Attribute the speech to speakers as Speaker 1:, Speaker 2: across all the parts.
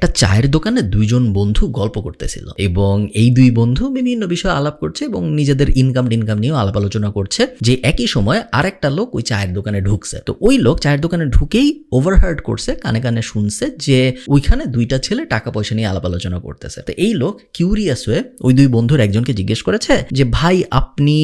Speaker 1: একটা চায়ের দোকানে দুইজন বন্ধু গল্প করতেছিল এবং এই দুই বন্ধু বিভিন্ন বিষয়ে আলাপ করছে এবং নিজেদের ইনকাম নিয়েও আলাপ আলোচনা করছে যে একই সময় আরেকটা লোক ওই চায়ের দোকানে ঢুকছে। তো ওই লোক চায়ের দোকানে ঢুকেই ওভারহার্ড করছে, কানে কানে শুনছে যে ওইখানে দুইটা ছেলে টাকা পয়সা নিয়ে আলাপ আলোচনা করতেছে। তো এই লোক কিউরিয়াস হয়ে ওই দুই বন্ধুর একজনকে জিজ্ঞেস করেছে যে ভাই আপনি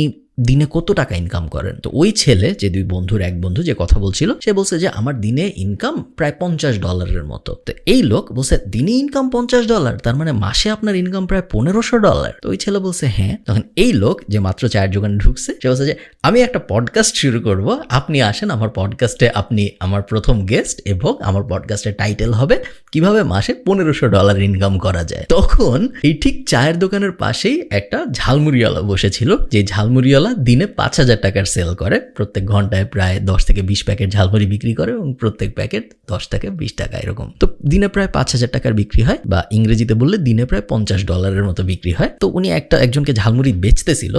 Speaker 1: দিনে কত টাকা ইনকাম করেন? তো ওই ছেলে, যে দুই বন্ধুর এক বন্ধু যে কথা বলছিল, সে বলছে যে আমার দিনে ইনকাম প্রায় $50 মতো। তো এই লোক বলছে দিনে ইনকাম $50, তার মানে মাসে আপনার ইনকাম প্রায় $1500। তো ওই ছেলে বলছে হ্যাঁ। তখন এই লোক যে মাত্র চায়ের দোকানে ঢুকছে সে বলছে যে আমি একটা পডকাস্ট শুরু করব, আপনি আসেন আমার পডকাস্টে, আপনি আমার প্রথম গেস্ট এবং আমার পডকাস্টের টাইটেল হবে কিভাবে মাসে $1500 ইনকাম করা যায়। তখন এই ঠিক চায়ের দোকানের পাশেই একটা ঝালমুড়িওয়ালা বসেছিল, যে ঝালমুড়িওয়ালা দিনে 5000 টাকার সেল করে, প্রত্যেক ঘন্টায় প্রায় 10 থেকে 20 প্যাকেট ঝালমুড়ি বিক্রি করে এবং প্রত্যেক প্যাকেট 10 থেকে 20 টাকা এরকম। তো দিনে প্রায় 5000 টাকার বিক্রি হয়, বা ইংরেজিতে বললে দিনে প্রায় $50 মতো বিক্রি হয়। তো উনি একজনকে ঝালমুড়ি বেচতেছিল,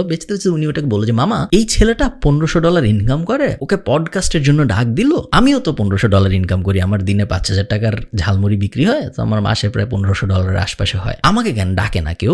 Speaker 1: উনি ওটাকে বললো যে মামা এই ছেলেটা $1500 ইনকাম করে, ওকে পডকাস্টের জন্য ডাক দিল, আমিও তো $1500 ইনকাম করি, আমার দিনে 5000 টাকার ঝালমুড়ি বিক্রি হয়, তো আমার মাসে প্রায় $1500 আশপাশে হয়, আমাকে কেন ডাকে না কেউ?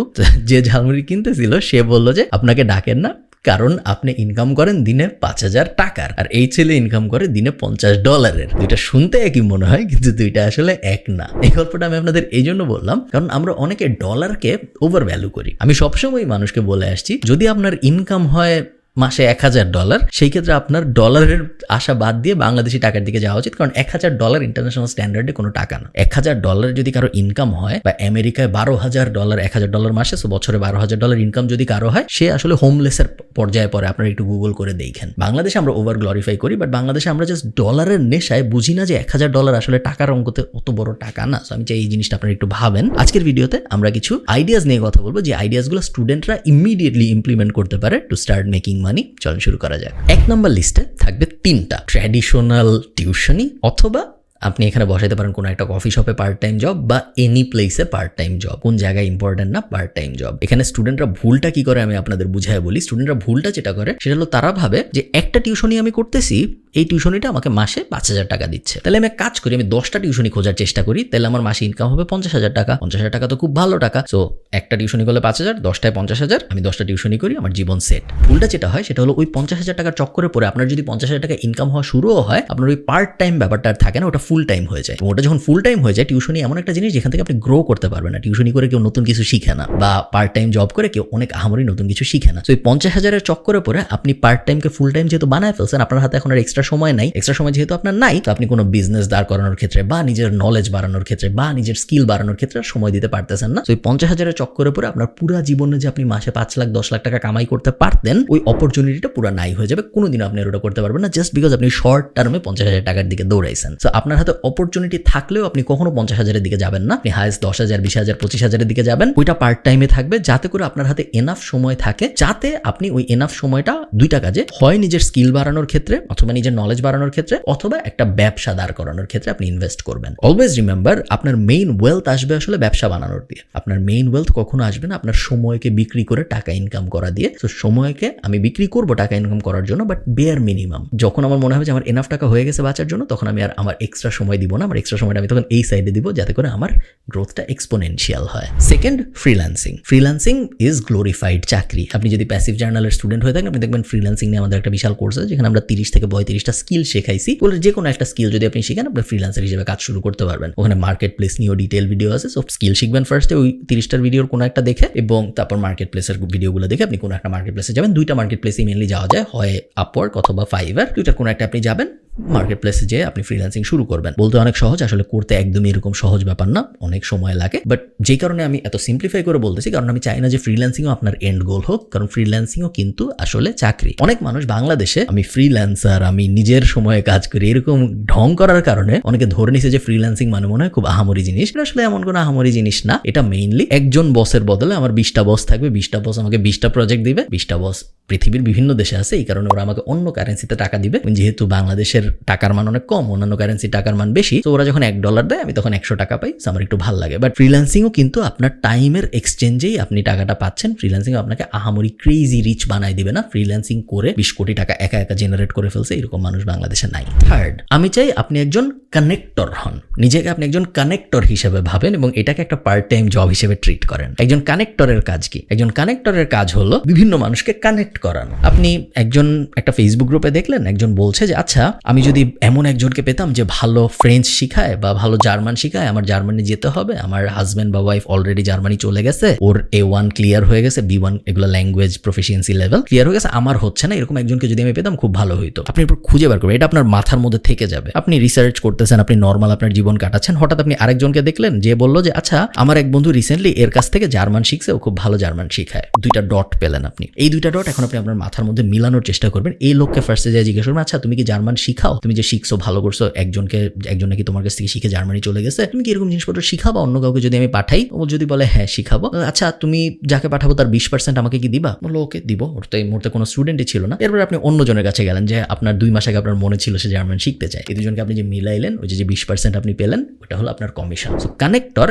Speaker 1: যে ঝালমুড়ি কিনতেছিল সে বললো যে আপনাকে ডাকেন না, কারণ আপনি ইনকাম করেন দিনে 5000 টাকার আর এই ছেলে ইনকাম করে দিনে $50। দুইটা শুনতে একই মনে হয় কিন্তু দুইটা আসলে এক না। এই গল্পটা আমি আপনাদের এই জন্য বললাম কারণ আমরা অনেকে ডলারকে ওভার ভ্যালু করি। আমি সবসময় মানুষকে বলে আসছি যদি আপনার ইনকাম হয় মাসে $1000, সেই ক্ষেত্রে আপনার ডলারের আশা বাদ দিয়ে বাংলাদেশি টাকার দিকে যাওয়া উচিত, কারণ $1000 ইন্টারন্যাশনাল স্ট্যান্ডার্ডে কোনো টাকা না। $1000 যদি কারো ইনকাম হয়, বা আমেরিকায় $12000, $1000 মাসে, সো বছরে $12000 ইনকাম যদি কারো হয়, সে আসলে হোমলেসের পর্যায়ে পড়ে। আপনারা একটু গুগল করে দেখেন। বাংলাদেশে আমরা ওভার গ্লোরিফাই করি, বাট বাংলাদেশে আমরা জাস্ট ডলারের নেশায় বুঝি না যে $1000 আসলে টাকার অঙ্কতে অত বড় টাকা না। সো আমি চাই এই জিনিসটা আপনারা একটু ভাবেন। আজকের ভিডিওতে আমরা কিছু আইডিয়াস নিয়ে কথা বলবো, যে আইডিয়াসগুলো স্টুডেন্টরা ইমিডিয়েটলি ইমপ্লিমেন্ট করতে পারে টু স্টার্ট মেকিং মানি। চলুন শুরু করা যাক। 1 নম্বর লিস্টে থাকবে 3টা ট্র্যাডিশনাল টিউশনি, অথবা আপনি এখানে বসাইতে পারেন কোনো একটা কফি শপে পার্ট টাইম জব, বা এনি প্লেসে পার্ট টাইম জব। কোন জায়গায় ইম্পর্টেন্ট না, পার্ট টাইম জব। এখানে স্টুডেন্টরা ভুলটা কি করে আমি আপনাদের বুঝাই বলি। স্টুডেন্টরা ভুলটা যেটা করে সেটা হলো তারা ভাবে যে একটা টিউশনি আমি করতেছি, এই টিউশনিটা আমাকে মাসে 5000 টাকা দিচ্ছে, তাহলে আমি কাজ করি, আমি 10টা টিউশনি খোঁজার চেষ্টা করি, তাহলে আমার মাসে ইনকাম হবে 50000 টাকা। 50000 টাকা তো খুব ভালো টাকা। সো একটা টিউশনি করলে 5000, 10টায় 50000, আমি 10টা টিউশনি করি, আমার জীবন সেট। ভুলটা যেটা হয় সেটা হলো ওই 50000 টাকার চক্করে পরে আপনার যদি 50000 টাকা ইনকাম হওয়া শুরুও হয়, আপনার ওই পার্ট টাইম ব্যাপারটা আর থাকে না, ওটা ফুল টাইম হয়ে যায়। ওটা যখন ফুল টাইম হয়ে যায়, টিউশনি এমন একটা জিনিস যেখান থেকে আপনি গ্রো করতে পারবেন না। টিউশনি করে কেউ নতুন কিছু শিখে না, বা পার্ট টাইম জব করে কেউ অনেক আহামরি নতুন কিছু শিখে না। তো এই 50000-এর চক্করে পরে আপনি পার্ট টাইমকে ফুল টাইম যেহেতু বানায় ফেলছেন, আপনার হাতে এখন আর এক্সট্রা সময় নাই। এক্সট্রা সময় যেহেতু আপনার নাই, তো আপনি কোনো বিজনেস দাঁড় করানোর ক্ষেত্রে, বা নিজের নলেজ বাড়ানোর ক্ষেত্রে, বা নিজের স্কিল বাড়ানোর ক্ষেত্রে সময় দিতে পারতেছেন না। তো এই 50000-এর চক্করে পরে আপনার পুরো জীবনে যে আপনি মাসে 5 লাখ 10 লাখ টাকা কামাই করতে পারতেন, ওই অপরচুনিটিটা পুরো নাই হয়ে যাবে। কোনোদিন আপনি ওটা করতে পারবেন না, জাস্ট বিকজ আপনি শর্ট টার্মে 50000 টাকার দিকে দৌড়াইছেন। তো আপনার হাতে অপরচুনিটি থাকলেও আপনি কখনো 50000-এর দিকে যাবেন না, আপনি হাইস্ট 10,000, 20,000, 25,000-এর দিকে যাবেন। ওইটা পার্ট টাইমে থাকবে, যাতে করে আপনার হাতে এনাফ সময় থাকে, যাতে আপনি ওই এনাফ সময়টা দুইটা কাজে, হয় নিজের স্কিল বাড়ানোর ক্ষেত্রে, অথবা নিজের নলেজ বাড়ানোর ক্ষেত্রে, অথবা একটা ব্যবসা দাঁড় করানোর ক্ষেত্রে আপনি ইনভেস্ট করবেন। অলওয়েজ রিমেম্বার, আপনার মেইন ওয়েলথ আসবে আসলে ব্যবসা বানানোর দিয়ে। আপনার মেইন ওয়েলথ কখনো আসবে না আপনার সময়কে বিক্রি করে টাকা ইনকাম করা দিয়ে। তো সময়কে আমি বিক্রি করব টাকা ইনকাম করার জন্য, বাট বেয়ার মিনিমাম। যখন আমার মনে হবে যে আমার এনাফ টাকা হয়ে গেছে বাঁচার জন্য, তখন আমি আর আমার এক্সট্রা সময় দিব না। আমার এক্সট্রা সময়টা আমি তখন এই সাইডে দিব, যাতে করে আমার গ্রোথটা এক্সপোনেনশিয়াল হয়। Second, freelancing. Freelancing is glorified চাকরি। আপনি যদি প্যাসিভ জার্নালের স্টুডেন্ট হয়ে থাকেন, আপনি দেখবেন ফ্রিল্যান্সিং নিয়ে আমাদের একটা বিশাল কোর্স আছে, যেখানে আমরা 30 থেকে 35টা স্কিল শেখাইছি। বলে যে কোনো একটা স্কিল যদি আপনি শিখেন, আপনি ফ্রিল্যান্সার হিসেবে কাজ শুরু করতে পারবেন। ওখানে মার্কেট প্লেস নিয়েও ডিটেল ভিডিও আছে। সব স্কিল শিখবেন ফার্স্টে ওই 30টার ভিডিওর কোনো একটা দেখে, এবং তারপর মার্কেট প্লেসের ভিডিওগুলো দেখে আপনি কোনো একটা মার্কেট প্লেসে যাবেন। 2টা মার্কেট প্লেসে মেনলি যাওয়া যায়, হয় আপওয়ার্ক অথবা ফাইবার। 2টার কোনো একটা আপনি যাবেন, মার্কেট প্লেসে যেয়ে আপনি ফ্রিল্যান্সিং শুরু করবেন। বলতে অনেক সহজ, আসলে করতে একদমই এরকম সহজ ব্যাপার না, অনেক সময় লাগে। বাট যেই কারণে আমি এত সিম্পলিফাই করে বলতেছি, কারণ আমি চাই না যে ফ্রিল্যান্সিংও আপনার এন্ড গোল হোক, কারণ ফ্রিল্যান্সিংও কিন্তু আসলে চাকরি। অনেক মানুষ বাংলাদেশে আমি ফ্রিল্যান্সার, আমি নিজের সময়ে কাজ করি, এরকম ঢং করার কারণে অনেকে ধরে নিছে যে ফ্রিল্যান্সিং মানে মনে হয় খুব আহামরি জিনিস। এটা আসলে এমন কোনো আহামরি জিনিস না। এটা মেইনলি একজন বসের বদলে আমার 20টা বস থাকবে, 20টা বস আমাকে 20টা প্রজেক্ট দিবে। 20টা বস পৃথিবীর বিভিন্ন দেশে আছে, এই কারণে ওরা আমাকে অন্য কারেন্সিতে টাকা দিবে। যেহেতু বাংলাদেশের বাংলাদেশের টাকার মান অনেক কম, অন্যান্য কারেন্সি টাকার মান বেশি, তো ওরা যখন $1 দেয় আমি তখন 100 টাকা পাই, আমার একটু ভালো লাগে। বাট ফ্রিল্যান্সিংও কিন্তু আপনার টাইমের এক্সচেঞ্জেই আপনি টাকাটা পাচ্ছেন। ফ্রিল্যান্সিং আপনাকে আহামরি ক্রেজি রিচ বানাই দিবে না। ফ্রিল্যান্সিং করে 20 কোটি টাকা একা একা জেনারেট করে ফেলছে এরকম মানুষ বাংলাদেশে নাই। থার্ড, আমি চাই আপনি একজন কানেক্টর হন। নিজেকে আপনি একজন কানেক্টর হিসেবে ভাবেন এবং এটাকে একটা পার্ট টাইম জব হিসেবে ট্রিট করেন। একজন কানেক্টরের কাজ কি? একজন কানেক্টরের কাজ হলো বিভিন্ন মানুষকে কানেক্ট করানো। আপনি একটা ফেসবুক গ্রুপে দেখলেন একজন বলছে যে আচ্ছা আমি যদি এমন একজনকে পেতাম যে ভালো ফ্রেঞ্চ শিখায় বা ভালো জার্মান শিখায়, আমার জার্মানি যেতে হবে, আমার হাজব্যান্ড বা ওয়াইফ অলরেডি জার্মানি চলে গেছে, ওর A1 ক্লিয়ার হয়ে গেছে, B1 এগুলো ল্যাঙ্গুয়েজ প্রফিসিয়েন্সি লেভেল ক্লিয়ার হয়ে গেছে, আমার হচ্ছে না, এরকম একজনকে যদি আমি পেতাম খুব ভালো হইতো। আপনি এরপর খুঁজে বার করবেন, এটা আপনার মাথার মধ্যে থেকে যাবে। আপনি রিসার্চ করতেছেন, আপনি নর্মাল আপনার জীবন কাটাচ্ছেন, হঠাৎ আপনি আরেকজনকে দেখলেন যে বললো যে আচ্ছা আমার এক বন্ধু রিসেন্টলি এর কাছ থেকে জার্মান শিখছে, ও খুব ভালো জার্মান শিখায়। 2টা ডট পেলেন আপনি। এই 2টা ডট এখন আপনি আপনার মাথার মধ্যে মিলানোর চেষ্টা করবেন। এই লোককে ফার্স্টে যায় জিজ্ঞেস করবেন আচ্ছা তুমি কি জার্মান শিখাও? তুমি যে শিখছো ভালো করছো, একজন নাকি তোমার কাছ থেকে শিখে জার্মানি চলে গেছে, তুমি কি এরকম জিনিসপত্র শিখাবা অন্য কাউকে যদি আমি পাঠাই? ও যদি বলে হ্যাঁ শিখাবো, আচ্ছা তুমি যাকে পাঠাবো তার 20% আমাকে কি দিবা? বললো ওকে দিব। ওর তো এই মুহূর্তে কোনো স্টুডেন্টই ছিল না। এরপর আপনি অন্যজনের কাছে গেলেন যে আপনার 2 মাস আগে আপনার মনে ছিল সে জার্মান শিখতে চায়, এই দুজনকে আপনি যে মিলাইলেন, ওই যে 20% আপনি পেলেন, ওটা হলো আপনার কমিশন। সো কানেক্টর,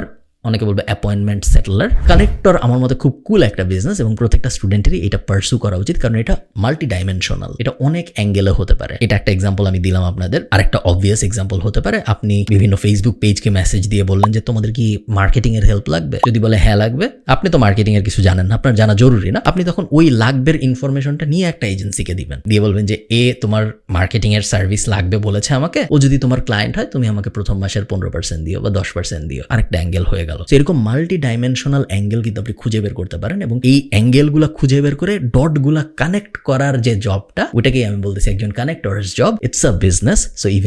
Speaker 1: অনেকে বলবে অ্যাপয়েন্টমেন্ট সেটেলার। কানেক্টর আমার মতে খুব কুল একটা বিজনেস এবং প্রত্যেকটা স্টুডেন্টেরই এটা পার্সু করা উচিত, কারণ এটা মাল্টি ডাইমেনশনাল, এটা অনেক অ্যাঙ্গেলে হতে পারে। এটা একটা এক্সাম্পল আমি দিলাম আপনাদের। আর একটা অবভিয়াস এক্সাম্পল হতে পারে, আপনি বিভিন্ন ফেসবুক পেজকে মেসেজ দিয়ে বললেন যে তোমাদের কি মার্কেটিং এর হেল্প লাগবে? যদি বলে হ্যাঁ লাগবে, আপনি তো মার্কেটিং এর কিছু জানেন না, আপনার জানা জরুরি না, আপনি তখন ওই লাগবের ইনফরমেশনটা নিয়ে একটা এজেন্সিকে দিবেন, দিয়ে বলবেন যে তোমার মার্কেটিং এর সার্ভিস লাগবে বলেছে আমাকে, ও যদি তোমার ক্লায়েন্ট হয় তুমি আমাকে প্রথম মাসের 15% দিও বা 10% দিও। আরেকটা অ্যাঙ্গেল হয়ে গেল। এরকম মাল্টি ডাইমেনশনাল অ্যাঙ্গেল কিন্তু আপনি খুঁজে বের করতে পারেন এবং এই অ্যাঙ্গেলগুলো খুঁজে বের করে ডটগুলা কানেক্ট করার যে জবটা, ওটাকেই আমি বলতেছি একজন connectors job. It's a business. So even